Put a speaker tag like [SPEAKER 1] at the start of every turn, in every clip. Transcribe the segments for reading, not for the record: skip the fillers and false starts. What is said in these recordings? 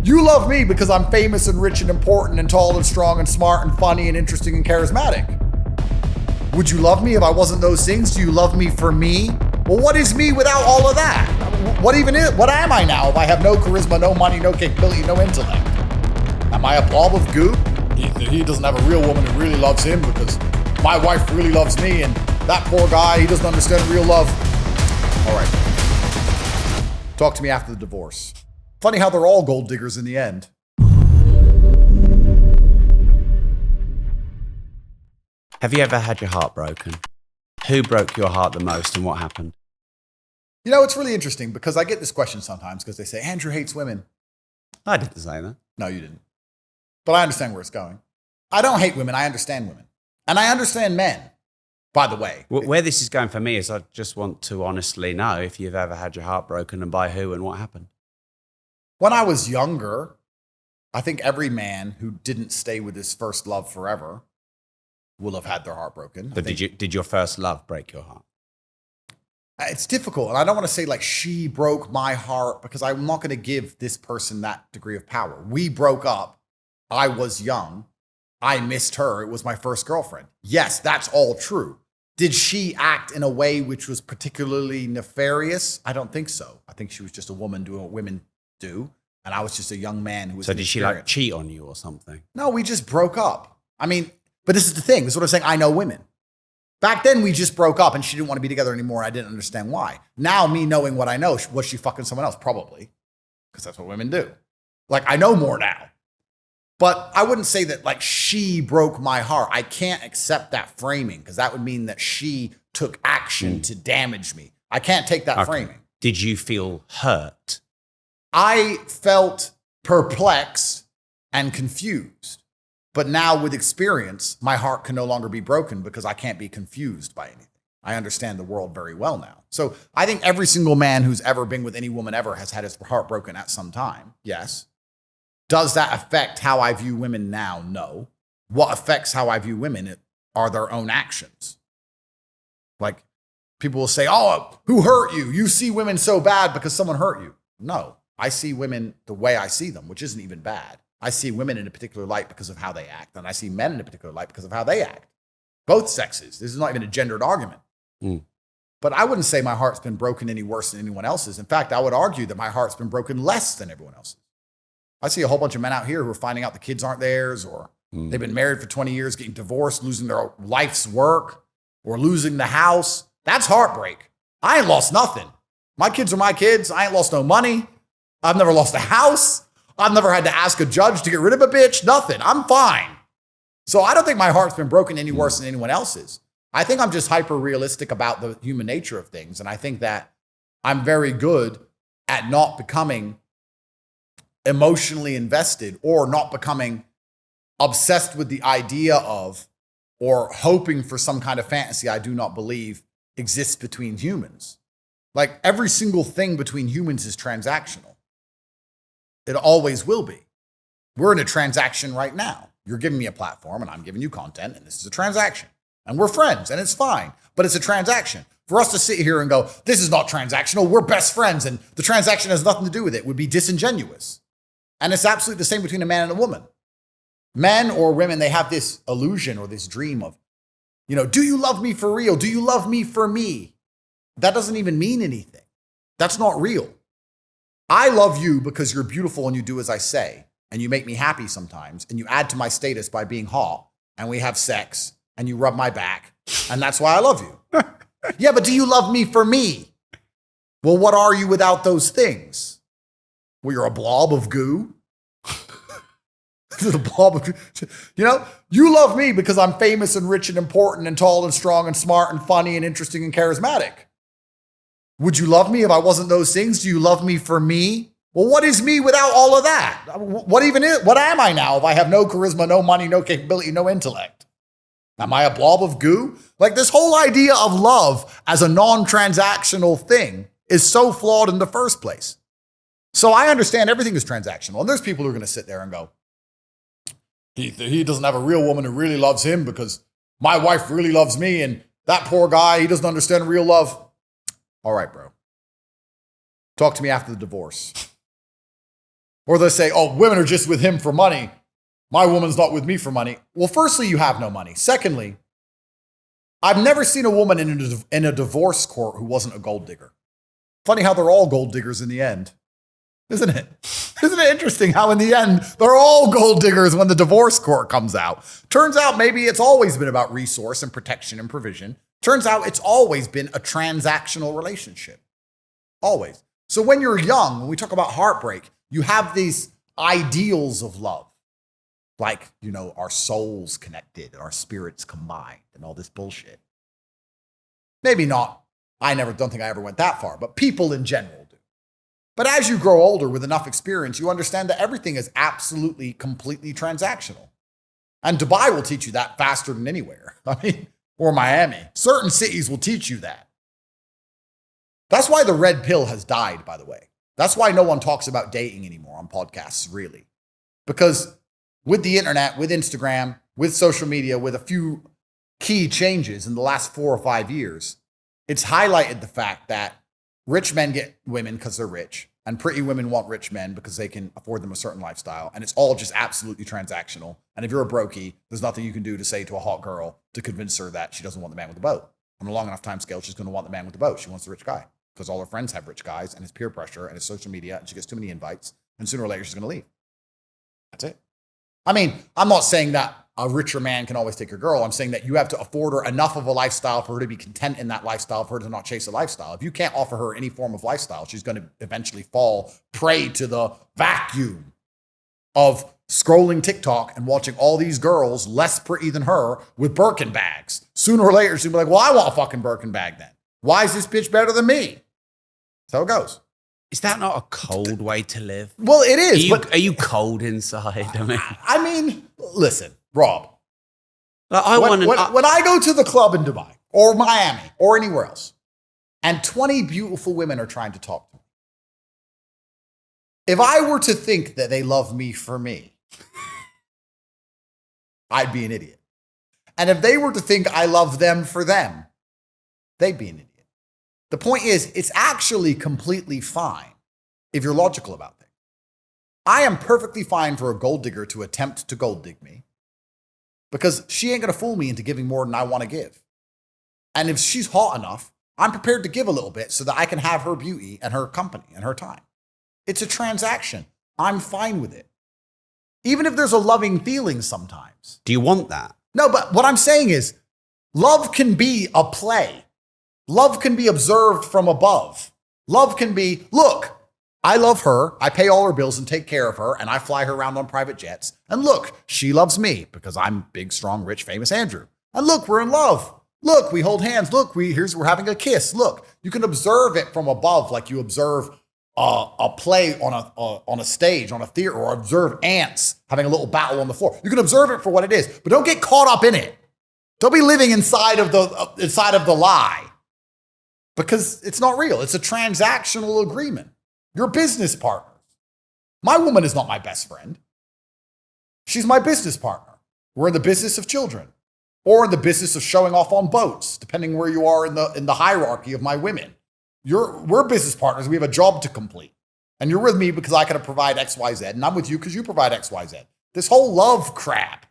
[SPEAKER 1] You love me because I'm famous and rich and important and tall and strong and smart and funny and interesting and charismatic. Would you love me if I wasn't those things? Do you love me for me? Well, what is me without all of that? What am I now if I have no charisma, no money, no capability, no intellect? Am I a blob of goo? He doesn't have a real woman who really loves him because my wife really loves me, and that poor guy, he doesn't understand real love. All right. Talk to me after the divorce. Funny how they're all gold diggers in the end.
[SPEAKER 2] Have you ever had your heart broken? Who broke your heart the most and what happened?
[SPEAKER 1] You know, it's really interesting because I get this question sometimes because they say, Andrew hates women.
[SPEAKER 2] I didn't say that.
[SPEAKER 1] No, you didn't. But I understand where it's going. I don't hate women. I understand women. And I understand men, by the way.
[SPEAKER 2] Where this is going for me is I just want to honestly know if you've ever had your heart broken and by who and what happened.
[SPEAKER 1] When I was younger, I think every man who didn't stay with his first love forever will have had their heart broken.
[SPEAKER 2] But did your first love break your heart?
[SPEAKER 1] It's difficult. And I don't want to say like she broke my heart because I'm not going to give this person that degree of power. We broke up. I was young. I missed her. It was my first girlfriend. Yes, that's all true. Did she act in a way which was particularly nefarious? I don't think so. I think she was just a woman doing what women do. And I was just a young man who was.
[SPEAKER 2] So did she like cheat on you or something?
[SPEAKER 1] No, we just broke up. I mean, but this is the thing. This is what I'm saying. I know women. Back then, we just broke up and she didn't want to be together anymore. I didn't understand why. Now, me knowing what I know, was she fucking someone else? Probably. Because that's what women do. Like, I know more now. But I wouldn't say that, like, she broke my heart. I can't accept that framing because that would mean that she took action to damage me. I can't take that framing.
[SPEAKER 2] Did you feel hurt?
[SPEAKER 1] I felt perplexed and confused. But now with experience, my heart can no longer be broken because I can't be confused by anything. I understand the world very well now. So I think every single man who's ever been with any woman ever has had his heart broken at some time. Yes. Does that affect how I view women now? No. What affects how I view women are their own actions. Like people will say, oh, who hurt you? You see women so bad because someone hurt you. No, I see women the way I see them, which isn't even bad. I see women in a particular light because of how they act, and I see men in a particular light because of how they act. Both sexes. This is not even a gendered argument. But I wouldn't say my heart's been broken any worse than anyone else's. In fact, I would argue that my heart's been broken less than everyone else's. I see a whole bunch of men out here who are finding out the kids aren't theirs, or they've been married for 20 years, getting divorced, losing their life's work, or losing the house. That's heartbreak. I ain't lost nothing. My kids are my kids. I ain't lost no money. I've never lost a house. I've never had to ask a judge to get rid of a bitch. Nothing. I'm fine. So I don't think my heart's been broken any worse than anyone else's. I think I'm just hyper realistic about the human nature of things. And I think that I'm very good at not becoming emotionally invested or not becoming obsessed with the idea of or hoping for some kind of fantasy I do not believe exists between humans. Like every single thing between humans is transactional. It always will be. We're in a transaction right now. You're giving me a platform and I'm giving you content, and this is a transaction. And we're friends and it's fine, but it's a transaction. For us to sit here and go, this is not transactional, we're best friends and the transaction has nothing to do with it would be disingenuous. And it's absolutely the same between a man and a woman. Men or women, they have this illusion or this dream of, do you love me for real? Do you love me for me? That doesn't even mean anything. That's not real. I love you because you're beautiful and you do as I say, and you make me happy sometimes, and you add to my status by being hot, and we have sex, and you rub my back, and that's why I love you. Yeah, but do you love me for me? Well, what are you without those things? Well, you're a blob of goo. The blob of goo. You love me because I'm famous and rich and important and tall and strong and smart and funny and interesting and charismatic. Would you love me if I wasn't those things? Do you love me for me? Well, what is me without all of that? What am I now if I have no charisma, no money, no capability, no intellect? Am I a blob of goo? Like this whole idea of love as a non-transactional thing is so flawed in the first place. So I understand everything is transactional. And there's people who are going to sit there and go, he doesn't have a real woman who really loves him because my wife really loves me, and that poor guy, he doesn't understand real love. All right, bro. Talk to me after the divorce. Or they'll say, oh, women are just with him for money. My woman's not with me for money. Well, firstly, you have no money. Secondly, I've never seen a woman in a divorce court who wasn't a gold digger. Funny how they're all gold diggers in the end, isn't it? Isn't it interesting how in the end, they're all gold diggers when the divorce court comes out? Turns out maybe it's always been about resource and protection and provision. Turns out it's always been a transactional relationship. Always. So when you're young, when we talk about heartbreak, you have these ideals of love. Like, our souls connected, our spirits combined, and all this bullshit. Maybe not. Don't think I ever went that far, but people in general do. But as you grow older with enough experience, you understand that everything is absolutely, completely transactional. And Dubai will teach you that faster than anywhere. Or Miami. Certain cities will teach you that. That's why the red pill has died, by the way. That's why no one talks about dating anymore on podcasts, really. Because with the internet, with Instagram, with social media, with a few key changes in the last 4 or 5 years, it's highlighted the fact that rich men get women because they're rich, and pretty women want rich men because they can afford them a certain lifestyle, and it's all just absolutely transactional. And if you're a brokey, there's nothing you can do to say to a hot girl to convince her that she doesn't want the man with the boat. On a long enough time scale, she's going to want the man with the boat. She wants the rich guy because all her friends have rich guys, and it's peer pressure, and it's social media, and she gets too many invites, and sooner or later she's going to leave. That's it. I'm not saying that a richer man can always take your girl. I'm saying that you have to afford her enough of a lifestyle for her to be content in that lifestyle, for her to not chase a lifestyle. If you can't offer her any form of lifestyle, she's going to eventually fall prey to the vacuum of scrolling TikTok and watching all these girls less pretty than her with Birkin bags. Sooner or later, she'll be like, well, I want a fucking Birkin bag then. Why is this bitch better than me? That's how it goes.
[SPEAKER 2] Is that not a cold way to live?
[SPEAKER 1] Well, it is.
[SPEAKER 2] Are you cold inside?
[SPEAKER 1] Listen, Rob.
[SPEAKER 2] When
[SPEAKER 1] I go to the club in Dubai or Miami or anywhere else, and 20 beautiful women are trying to talk to me, if I were to think that they love me for me, I'd be an idiot. And if they were to think I love them for them, they'd be an idiot. The point is, it's actually completely fine if you're logical about things. I am perfectly fine for a gold digger to attempt to gold dig me because she ain't going to fool me into giving more than I want to give. And if she's hot enough, I'm prepared to give a little bit so that I can have her beauty and her company and her time. It's a transaction. I'm fine with it. Even if there's a loving feeling sometimes.
[SPEAKER 2] Do you want that?
[SPEAKER 1] No, but what I'm saying is love can be a play. Love can be observed from above. Love can be, look, I love her. I pay all her bills and take care of her, and I fly her around on private jets. And look, she loves me because I'm big, strong, rich, famous Andrew. And look, we're in love. Look, we hold hands. Look, we're having a kiss. Look, you can observe it from above like you observe a play on a stage, on a theater, or observe ants having a little battle on the floor. You can observe it for what it is, but don't get caught up in it. Don't be living inside of the lie. Because it's not real. It's a transactional agreement. You're business partners. My woman is not my best friend. She's my business partner. We're in the business of children or in the business of showing off on boats, depending where you are in the hierarchy of my women. We're business partners. We have a job to complete. And you're with me because I can provide X, Y, Z. And I'm with you because you provide X, Y, Z. This whole love crap.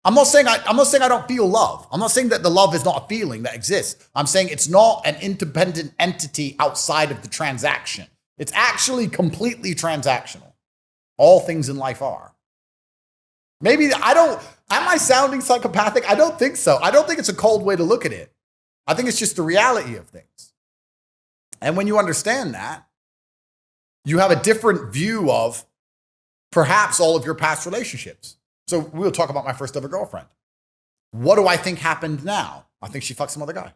[SPEAKER 1] I'm not saying I don't feel love. I'm not saying that the love is not a feeling that exists. I'm saying it's not an independent entity outside of the transaction. It's actually completely transactional. All things in life are. Am I sounding psychopathic? I don't think so. I don't think it's a cold way to look at it. I think it's just the reality of things. And when you understand that, you have a different view of perhaps all of your past relationships. So we'll talk about my first ever girlfriend. What do I think happened now? I think she fucked some other guy.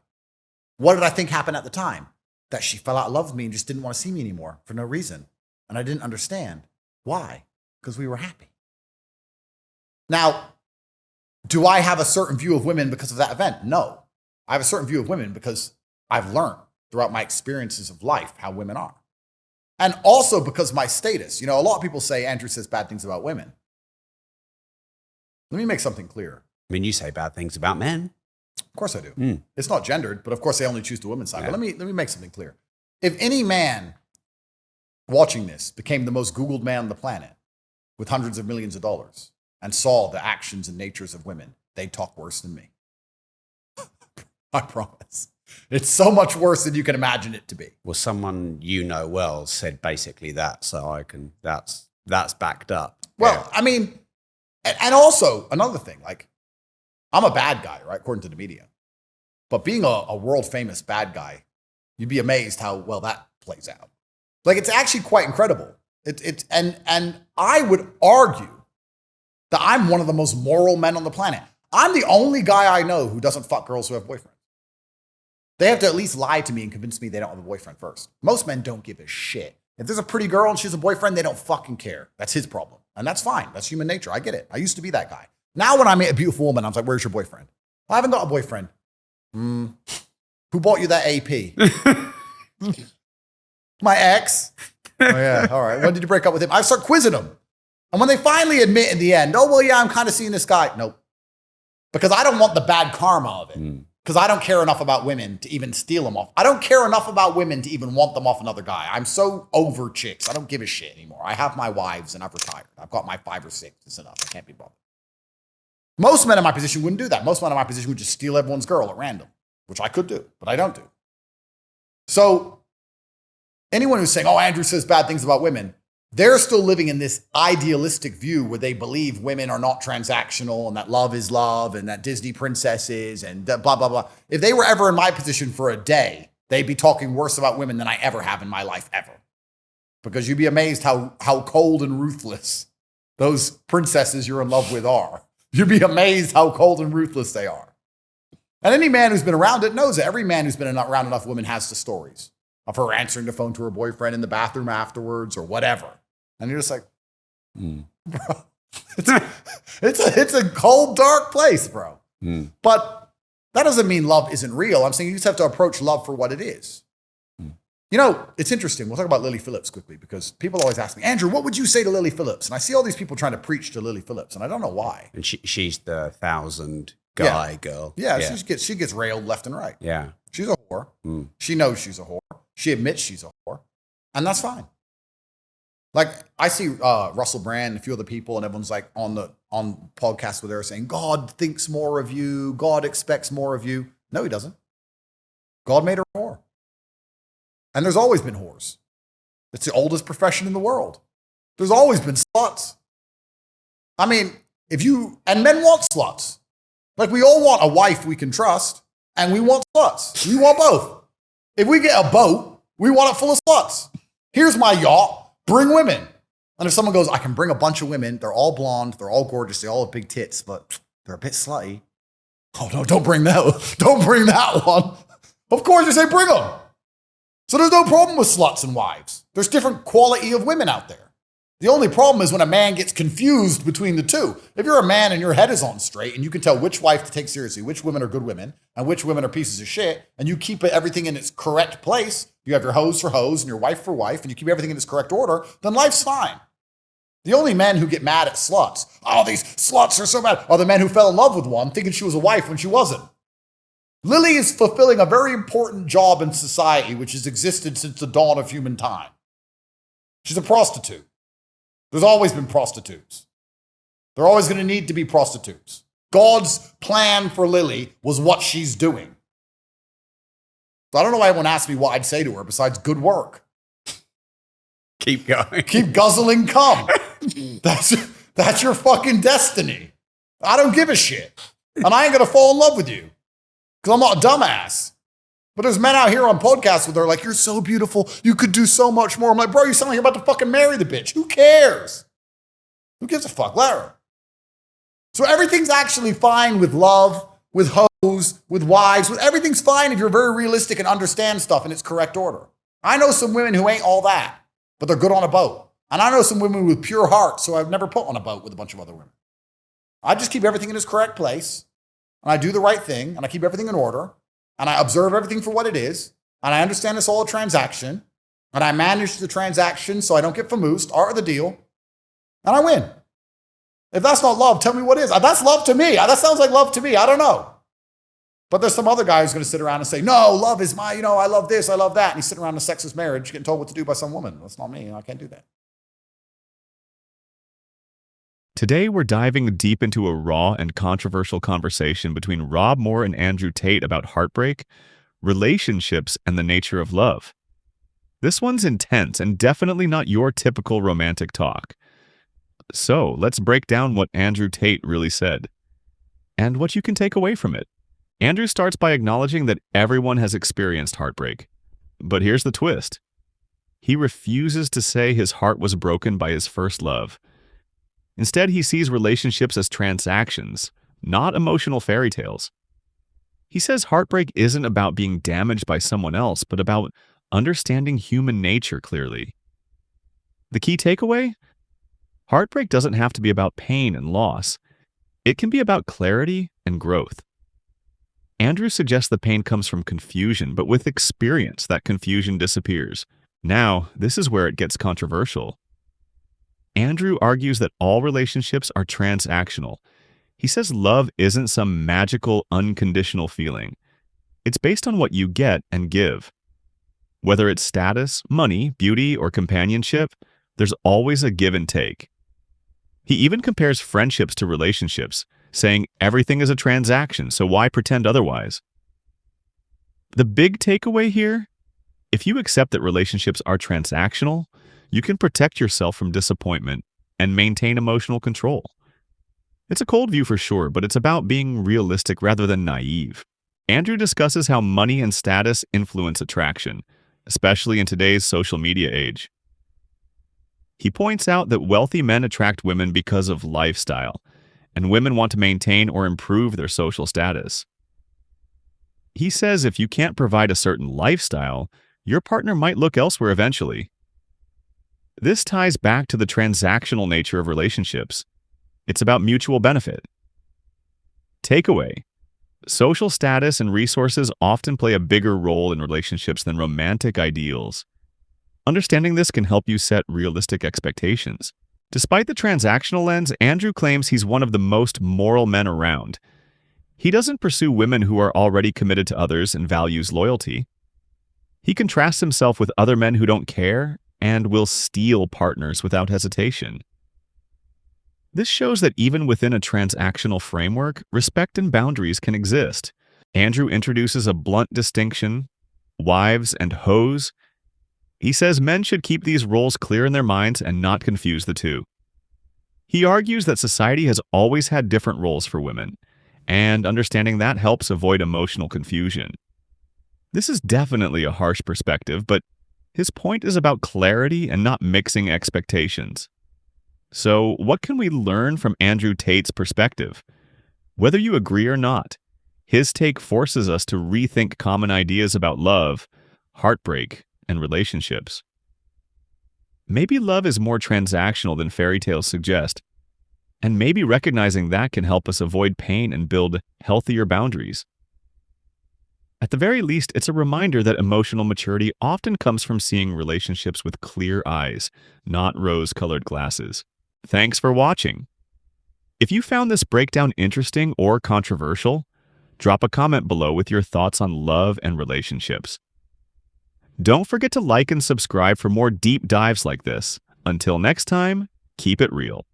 [SPEAKER 1] What did I think happened at the time? That she fell out of love with me and just didn't want to see me anymore for no reason. And I didn't understand. Why? Because we were happy. Now, do I have a certain view of women because of that event? No. I have a certain view of women because I've learned throughout my experiences of life how women are. And also because my status. A lot of people say Andrew says bad things about women. Let me make something clear.
[SPEAKER 2] You say bad things about men.
[SPEAKER 1] Of course I do. It's not gendered, but of course they only choose the women's side. Yeah. But let me make something clear. If any man watching this, became the most Googled man on the planet with hundreds of millions of dollars and saw the actions and natures of women, they'd talk worse than me. I promise. It's so much worse than you can imagine it to be.
[SPEAKER 2] Well, someone you know well said basically that, so that's backed up.
[SPEAKER 1] Well,
[SPEAKER 2] Yeah.
[SPEAKER 1] I mean, and also another thing, like, I'm a bad guy, right, according to the media. But being a world famous bad guy, you'd be amazed how well that plays out. Like, it's actually quite incredible. And I would argue that I'm one of the most moral men on the planet. I'm the only guy I know who doesn't fuck girls who have boyfriends. They have to at least lie to me and convince me they don't have a boyfriend first. Most men don't give a shit. If there's a pretty girl and she has a boyfriend, they don't fucking care. That's his problem. And that's fine. That's human nature. I get it. I used to be that guy. Now when I meet a beautiful woman, I'm like, where's your boyfriend? I haven't got a boyfriend. Who bought you that AP? My ex. Oh yeah, all right. When did you break up with him? I start quizzing them. And when they finally admit in the end, oh, well, yeah, I'm kind of seeing this guy. Nope. Because I don't want the bad karma of it. Because I don't care enough about women to even steal them off. I don't care enough about women to even want them off another guy. I'm so over chicks. I don't give a shit anymore. I have my wives and I've retired. I've got my 5 or 6. It's enough. I can't be bothered. Most men in my position wouldn't do that. Most men in my position would just steal everyone's girl at random, which I could do, but I don't do. So anyone who's saying, oh, Andrew says bad things about women, they're still living in this idealistic view where they believe women are not transactional and that love is love and that Disney princesses and blah, blah, blah. If they were ever in my position for a day, they'd be talking worse about women than I ever have in my life ever. Because you'd be amazed how cold and ruthless those princesses you're in love with are. You'd be amazed how cold and ruthless they are. And any man who's been around it knows it. Every man who's been around enough women has the stories of her answering the phone to her boyfriend in the bathroom afterwards or whatever. And you're just like, bro, it's a cold, dark place, bro. But that doesn't mean love isn't real. I'm saying you just have to approach love for what it is. You know, it's interesting. We'll talk about Lily Phillips quickly because people always ask me, Andrew, what would you say to Lily Phillips? And I see all these people trying to preach to Lily Phillips, and I don't know why.
[SPEAKER 2] And she's the 1,000 guy girl.
[SPEAKER 1] Yeah. She gets railed left and right.
[SPEAKER 2] Yeah.
[SPEAKER 1] She's a whore. She knows she's a whore. She admits she's a whore. And that's fine. Like, I see Russell Brand and a few other people, and everyone's like on podcasts where they're saying, God thinks more of you. God expects more of you. No, he doesn't. God made her a whore. And there's always been whores. It's the oldest profession in the world. There's always been sluts. I mean, and men want sluts. Like, we all want a wife we can trust, and we want sluts. We want both. If we get a boat, we want it full of sluts. Here's my yacht, bring women. And if someone goes, I can bring a bunch of women, they're all blonde, they're all gorgeous, they all have big tits, but they're a bit slutty. Oh no, don't bring that. Don't bring that one. Of course you say bring them. So there's no problem with sluts and wives. There's different quality of women out there. The only problem is when a man gets confused between the two. If you're a man and your head is on straight and you can tell which wife to take seriously, which women are good women and which women are pieces of shit, and you keep everything in its correct place, you have your hose for hose and your wife for wife, and you keep everything in its correct order, then life's fine. The only men who get mad at sluts, oh, these sluts are so bad, are the men who fell in love with one thinking she was a wife when she wasn't. Lily is fulfilling a very important job in society which has existed since the dawn of human time. She's a prostitute. There's always been prostitutes. They're always going to need to be prostitutes. God's plan for Lily was what she's doing. So I don't know why everyone asks me what I'd say to her besides good work.
[SPEAKER 2] Keep going.
[SPEAKER 1] Keep guzzling cum. That's your fucking destiny. I don't give a shit. And I ain't going to fall in love with you. Because I'm not a dumbass. But there's men out here on podcasts where they're like, you're so beautiful. You could do so much more. I'm like, bro, you sound like you're about to fucking marry the bitch. Who cares? Who gives a fuck? Let her. So everything's actually fine with love, with hoes, with wives, with everything's fine if you're very realistic and understand stuff in its correct order. I know some women who ain't all that, but they're good on a boat. And I know some women with pure hearts, so I've never put on a boat with a bunch of other women. I just keep everything in its correct place. And I do the right thing, and I keep everything in order, and I observe everything for what it is, and I understand it's all a transaction, and I manage the transaction so I don't get famoosed, art of the deal, and I win. If that's not love, tell me what is. That's love to me. That sounds like love to me. I don't know. But there's some other guy who's going to sit around and say, no, love is my, I love this, I love that. And he's sitting around in a sexist marriage getting told what to do by some woman. That's not me. I can't do that.
[SPEAKER 3] Today, we're diving deep into a raw and controversial conversation between Rob Moore and Andrew Tate about heartbreak, relationships, and the nature of love. This one's intense and definitely not your typical romantic talk. So, let's break down what Andrew Tate really said and what you can take away from it. Andrew starts by acknowledging that everyone has experienced heartbreak. But here's the twist. He refuses to say his heart was broken by his first love. Instead, he sees relationships as transactions, not emotional fairy tales. He says heartbreak isn't about being damaged by someone else, but about understanding human nature clearly. The key takeaway? Heartbreak doesn't have to be about pain and loss. It can be about clarity and growth. Andrew suggests the pain comes from confusion, but with experience, that confusion disappears. Now, this is where it gets controversial. Andrew argues that all relationships are transactional. He says love isn't some magical, unconditional feeling. It's based on what you get and give. Whether it's status, money, beauty, or companionship, there's always a give and take. He even compares friendships to relationships, saying everything is a transaction, so why pretend otherwise? The big takeaway here? If you accept that relationships are transactional, you can protect yourself from disappointment and maintain emotional control. It's a cold view for sure, but it's about being realistic rather than naive. Andrew discusses how money and status influence attraction, especially in today's social media age. He points out that wealthy men attract women because of lifestyle, and women want to maintain or improve their social status. He says if you can't provide a certain lifestyle, your partner might look elsewhere eventually. This ties back to the transactional nature of relationships. It's about mutual benefit. Takeaway: social status and resources often play a bigger role in relationships than romantic ideals. Understanding this can help you set realistic expectations. Despite the transactional lens, Andrew claims he's one of the most moral men around. He doesn't pursue women who are already committed to others and values loyalty. He contrasts himself with other men who don't care and will steal partners without hesitation. This shows that even within a transactional framework, respect and boundaries can exist. Andrew introduces a blunt distinction: wives and hoes. He says men should keep these roles clear in their minds and not confuse the two. He argues that society has always had different roles for women, and understanding that helps avoid emotional confusion. This is definitely a harsh perspective, but his point is about clarity and not mixing expectations. So, what can we learn from Andrew Tate's perspective? Whether you agree or not, his take forces us to rethink common ideas about love, heartbreak, and relationships. Maybe love is more transactional than fairy tales suggest, and maybe recognizing that can help us avoid pain and build healthier boundaries. At the very least, it's a reminder that emotional maturity often comes from seeing relationships with clear eyes, not rose-colored glasses. Thanks for watching. If you found this breakdown interesting or controversial, drop a comment below with your thoughts on love and relationships. Don't forget to like and subscribe for more deep dives like this. Until next time, keep it real.